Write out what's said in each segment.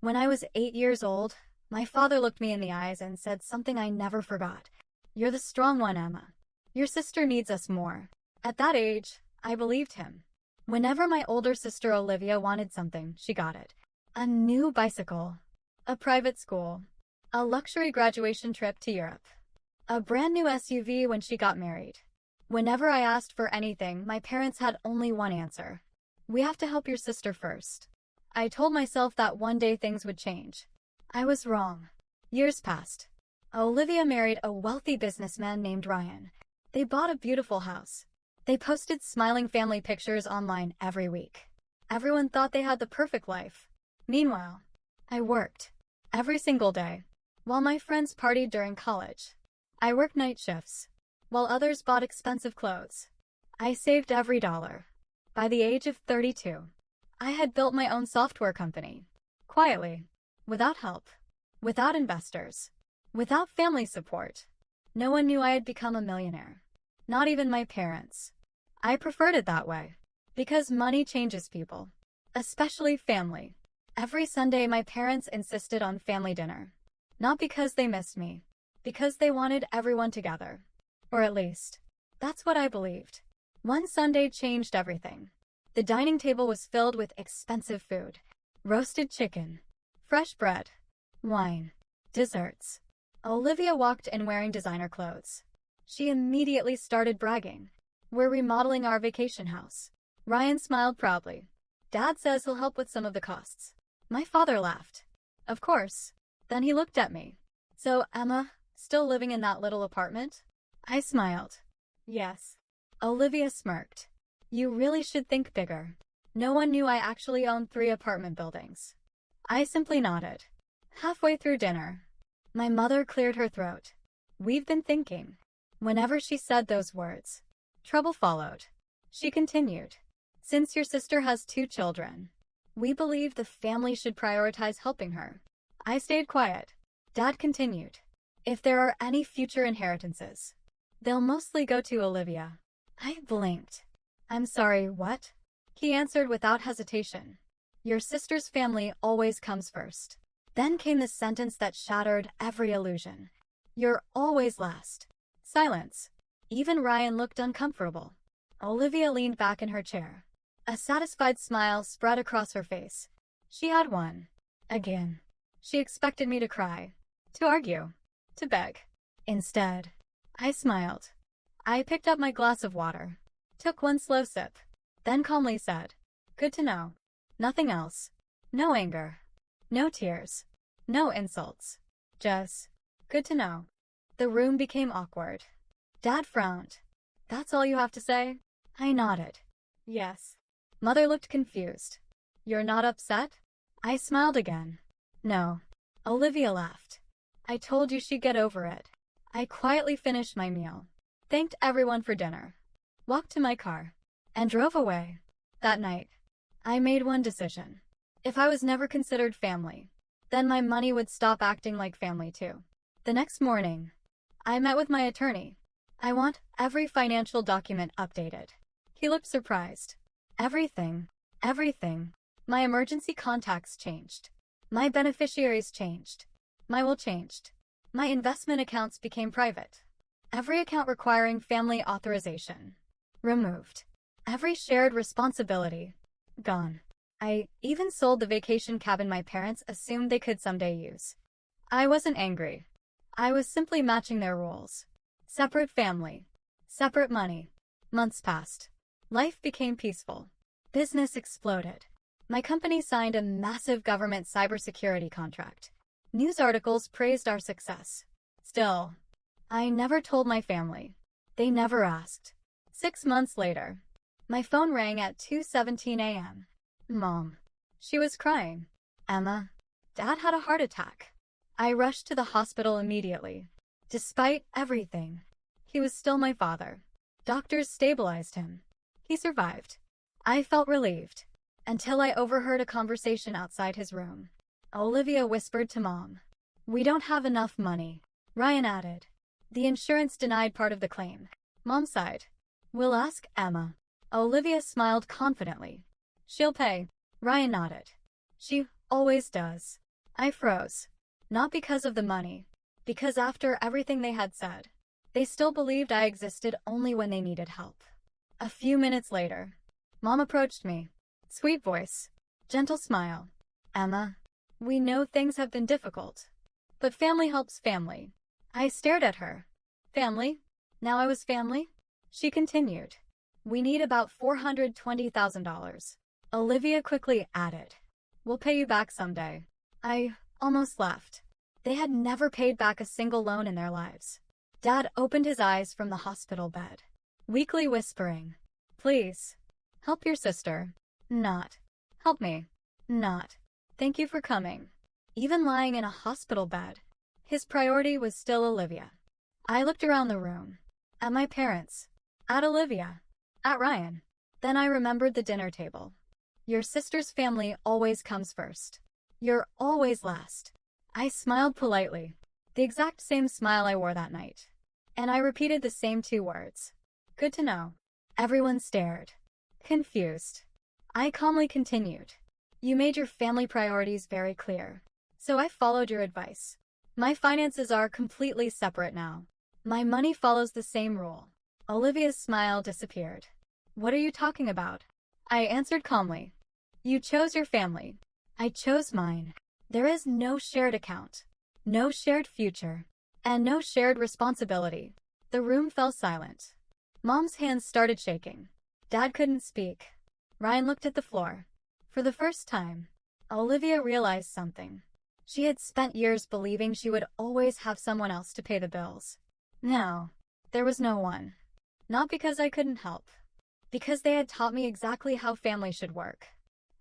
When I was 8 years old, my father looked me in the eyes and said something I never forgot. "You're the strong one, Emma. Your sister needs us more." At that age, I believed him. Whenever my older sister Olivia wanted something, she got it. A new bicycle, a private school, a luxury graduation trip to Europe, a brand new SUV when she got married. Whenever I asked for anything, my parents had only one answer: "We have to help your sister first." I told myself that one day things would change. I was wrong. Years passed. Olivia married a wealthy businessman named Ryan. They bought a beautiful house. They posted smiling family pictures online every week. Everyone thought they had the perfect life. Meanwhile, I worked every single day. While my friends partied during college, I worked night shifts, while others bought expensive clothes. I saved every dollar. By the age of 32, I had built my own software company. Quietly, without help, without investors, without family support. No one knew I had become a millionaire. Not even my parents. I preferred it that way, because money changes people, especially family. Every Sunday my parents insisted on family dinner. Not because they missed me, because they wanted everyone together. Or at least, that's what I believed. One Sunday changed everything. The dining table was filled with expensive food: roasted chicken, fresh bread, wine, desserts. Olivia walked in wearing designer clothes. She immediately started bragging. "We're remodeling our vacation house." Ryan smiled proudly. "Dad says he'll help with some of the costs." My father laughed. "Of course." Then he looked at me. "So, Emma, still living in that little apartment?" I smiled. "Yes." Olivia smirked. "You really should think bigger." No one knew I actually owned 3 apartment buildings. I simply nodded. Halfway through dinner, my mother cleared her throat. "We've been thinking." Whenever she said those words, trouble followed. She continued, "Since your sister has 2 children, we believe the family should prioritize helping her." I stayed quiet. Dad continued, "If there are any future inheritances, they'll mostly go to Olivia." I blinked. "I'm sorry, what?" He answered without hesitation. "Your sister's family always comes first." Then came the sentence that shattered every illusion. "You're always last." Silence. Even Ryan looked uncomfortable. Olivia leaned back in her chair. A satisfied smile spread across her face. She had won. Again. She expected me to cry, to argue, to beg. Instead, I smiled. I picked up my glass of water, took one slow sip, then calmly said, "Good to know." Nothing else. No anger. No tears. No insults. Just, "Good to know." The room became awkward. Dad frowned. "That's all you have to say?" I nodded. "Yes." Mother looked confused. "You're not upset?" I smiled again. "No." Olivia laughed. "I told you she'd get over it." I quietly finished my meal, thanked everyone for dinner, walked to my car, and drove away. That night, I made one decision. If I was never considered family, then my money would stop acting like family too. The next morning, I met with my attorney. "I want every financial document updated." He looked surprised. Everything. My emergency contacts changed. My beneficiaries changed. My will changed. My investment accounts became private. Every account requiring family authorization removed. Every shared responsibility gone. I even sold the vacation cabin my parents assumed they could someday use. I wasn't angry. I was simply matching their roles. Separate family. Separate money. Months passed. Life became peaceful. Business exploded. My company signed a massive government cybersecurity contract. News articles praised our success. Still, I never told my family. They never asked. 6 months later, my phone rang at 2:17 a.m. Mom. She was crying. "Emma, Dad had a heart attack." I rushed to the hospital immediately. Despite everything, he was still my father. Doctors stabilized him. He survived. I felt relieved, until I overheard a conversation outside his room. Olivia whispered to Mom, "We don't have enough money." Ryan added, "The insurance denied part of the claim." Mom sighed. "We'll ask Emma." Olivia smiled confidently. "She'll pay." Ryan nodded. "She always does." I froze. Not because of the money, because after everything they had said, they still believed I existed only when they needed help. A few minutes later, Mom approached me. Sweet voice, gentle smile. Emma, we know things have been difficult, but family helps family. I stared at her. Family? Now I was family? She continued. We need about $420,000. Olivia quickly added. We'll pay you back someday. I almost laughed. They had never paid back a single loan in their lives. Dad opened his eyes from the hospital bed, weakly whispering, Please, help your sister. Not. Help me. Not. Thank you for coming. Even lying in a hospital bed, his priority was still Olivia. I looked around the room. At my parents. At Olivia. At Ryan. Then I remembered the dinner table. Your sister's family always comes first. You're always last. I smiled politely, the exact same smile I wore that night. And I repeated the same 2 words. Good to know. Everyone stared. Confused. I calmly continued. You made your family priorities very clear. So I followed your advice. My finances are completely separate now. My money follows the same rule. Olivia's smile disappeared. What are you talking about? I answered calmly. You chose your family. I chose mine. There is no shared account, no shared future, and no shared responsibility. The room fell silent. Mom's hands started shaking. Dad couldn't speak. Ryan looked at the floor. For the first time, Olivia realized something. She had spent years believing she would always have someone else to pay the bills. Now, there was no one. Not because I couldn't help. Because they had taught me exactly how family should work.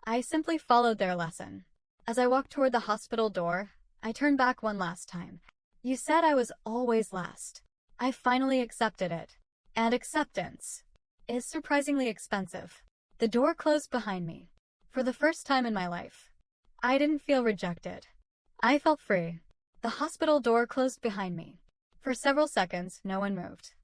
I simply followed their lesson. As I walked toward the hospital door, I turned back one last time. You said I was always last. I finally accepted it. And acceptance is surprisingly expensive. The door closed behind me. For the first time in my life, I didn't feel rejected. I felt free. The hospital door closed behind me. For several seconds, no one moved.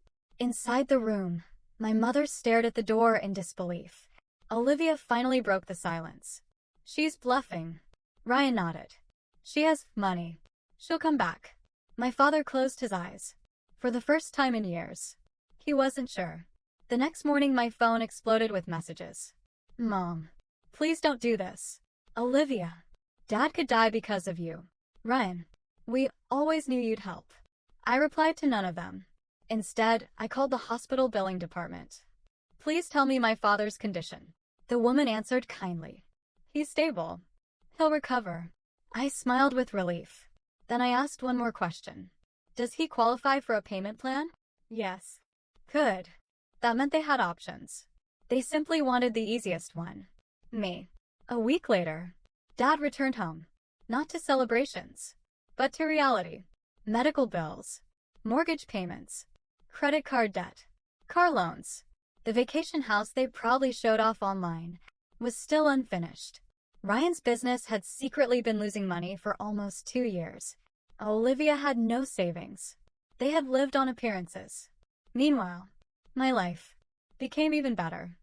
Inside the room, my mother stared at the door in disbelief. Olivia finally broke the silence. She's bluffing. Ryan nodded. She has money. She'll come back. My father closed his eyes. For the first time in years. He wasn't sure. The next morning my phone exploded with messages. Mom, please don't do this. Olivia, Dad could die because of you. Ryan, we always knew you'd help. I replied to none of them. Instead, I called the hospital billing department. Please tell me my father's condition. The woman answered kindly. He's stable. He'll recover. I smiled with relief. Then I asked one more question. Does he qualify for a payment plan? Yes. Good. That meant they had options. They simply wanted the easiest one. Me. A week later, Dad returned home. Not to celebrations, but to reality. Medical bills, mortgage payments, credit card debt, car loans. The vacation house they proudly showed off online was still unfinished. Ryan's business had secretly been losing money for almost 2 years. Olivia had no savings. They had lived on appearances. Meanwhile, my life became even better.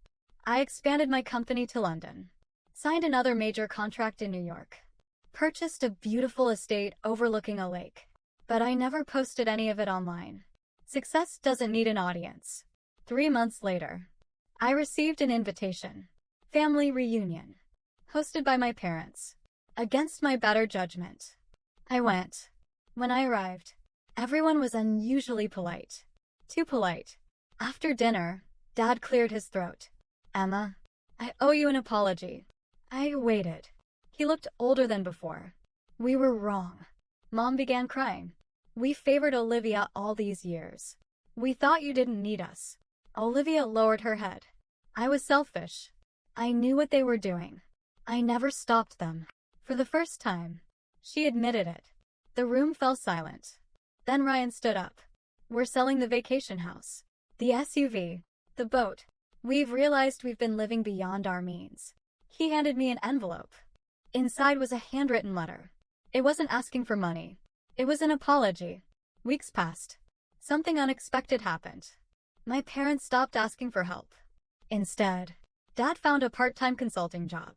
I expanded my company to London, signed another major contract in New York, purchased a beautiful estate overlooking a lake, but I never posted any of it online. Success doesn't need an audience. 3 months later, I received an invitation. Family reunion. Hosted by my parents. Against my better judgment. I went. When I arrived, everyone was unusually polite. Too polite. After dinner, Dad cleared his throat. Emma, I owe you an apology. I waited. He looked older than before. We were wrong. Mom began crying. We favored Olivia all these years. We thought you didn't need us. Olivia lowered her head. I was selfish. I knew what they were doing. I never stopped them. For the first time, she admitted it. The room fell silent. Then Ryan stood up. We're selling the vacation house. The SUV. The boat. We've realized we've been living beyond our means. He handed me an envelope. Inside was a handwritten letter. It wasn't asking for money. It was an apology. Weeks passed. Something unexpected happened. My parents stopped asking for help. Instead, Dad found a part-time consulting job.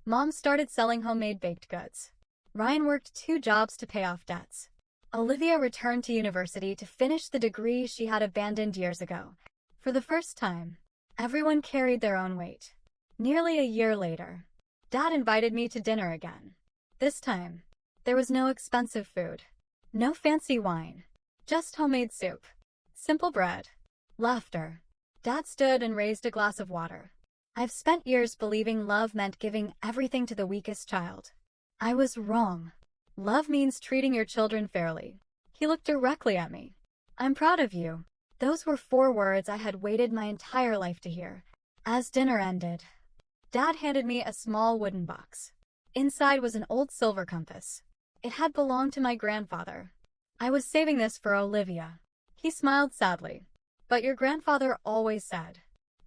Mom started selling homemade baked goods. Ryan worked 2 jobs to pay off debts. Olivia returned to university to finish the degree she had abandoned years ago. For the first time, everyone carried their own weight. Nearly a year later, Dad invited me to dinner again. This time, there was no expensive food, no fancy wine, just homemade soup, simple bread, laughter. Dad stood and raised a glass of water. I've spent years believing love meant giving everything to the weakest child. I was wrong. Love means treating your children fairly. He looked directly at me. I'm proud of you. Those were 4 words I had waited my entire life to hear. As dinner ended, Dad handed me a small wooden box. Inside was an old silver compass. It had belonged to my grandfather. I was saving this for Olivia. He smiled sadly. But your grandfather always said,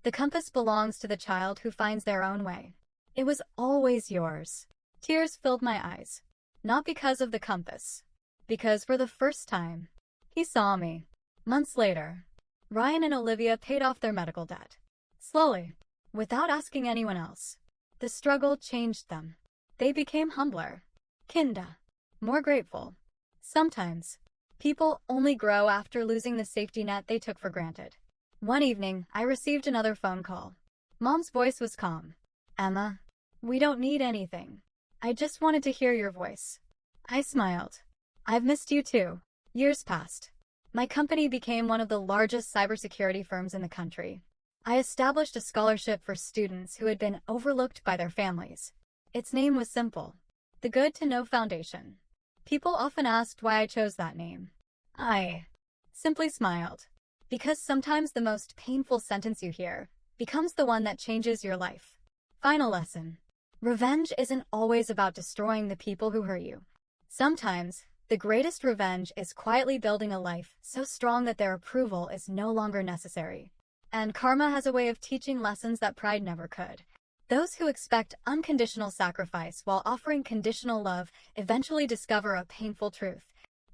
the compass belongs to the child who finds their own way. It was always yours. Tears filled my eyes. Not because of the compass. Because for the first time, he saw me. Months later, Ryan and Olivia paid off their medical debt. Slowly, without asking anyone else. The struggle changed them. They became humbler, kinder, more grateful. Sometimes, people only grow after losing the safety net they took for granted. One evening, I received another phone call. Mom's voice was calm. Emma, we don't need anything. I just wanted to hear your voice. I smiled. I've missed you too. Years passed. My company became one of the largest cybersecurity firms in the country. I established a scholarship for students who had been overlooked by their families. Its name was simple, the Good to Know Foundation. People often asked why I chose that name. I simply smiled. Because sometimes the most painful sentence you hear becomes the one that changes your life. Final lesson. Revenge isn't always about destroying the people who hurt you. Sometimes, the greatest revenge is quietly building a life so strong that their approval is no longer necessary. And karma has a way of teaching lessons that pride never could. Those who expect unconditional sacrifice while offering conditional love eventually discover a painful truth.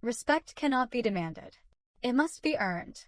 Respect cannot be demanded. It must be earned.